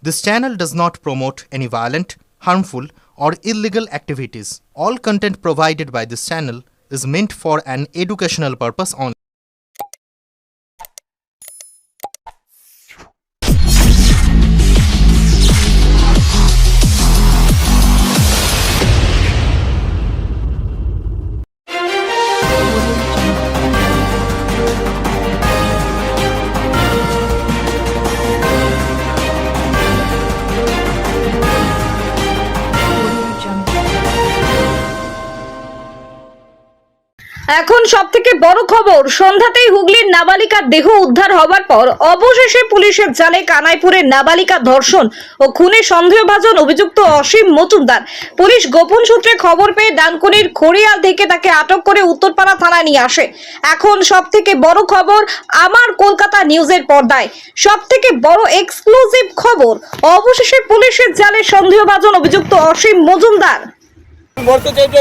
This channel does not promote any violent, harmful, or illegal activities. All content provided by this channel is meant for an educational purpose only. এখন সবথেকে বড় খবর, সন্ধ্যাতেই হুগলির নাবালিকার দেহ উদ্ধার হবার পর অবশেষে পুলিশের জালে কানাইপুরের নাবালিকা ধর্ষণ ও খুনে সন্দেহভাজন অভিযুক্ত অসীম মজুমদার। পুলিশ গোপন সূত্রে খবর পেয়ে ডানকুনির খড়িয়াল থেকে তাকে আটক করে উত্তরপাড়া থানায় নিয়ে আসে। এখন সবথেকে বড় খবর আমার কলকাতা নিউজের পর্দায়, সবথেকে বড় এক্সক্লুসিভ খবর, অবশেষে পুলিশের জালে সন্দেহভাজন অভিযুক্ত অসীম মজুমদার। মরতে চাইছে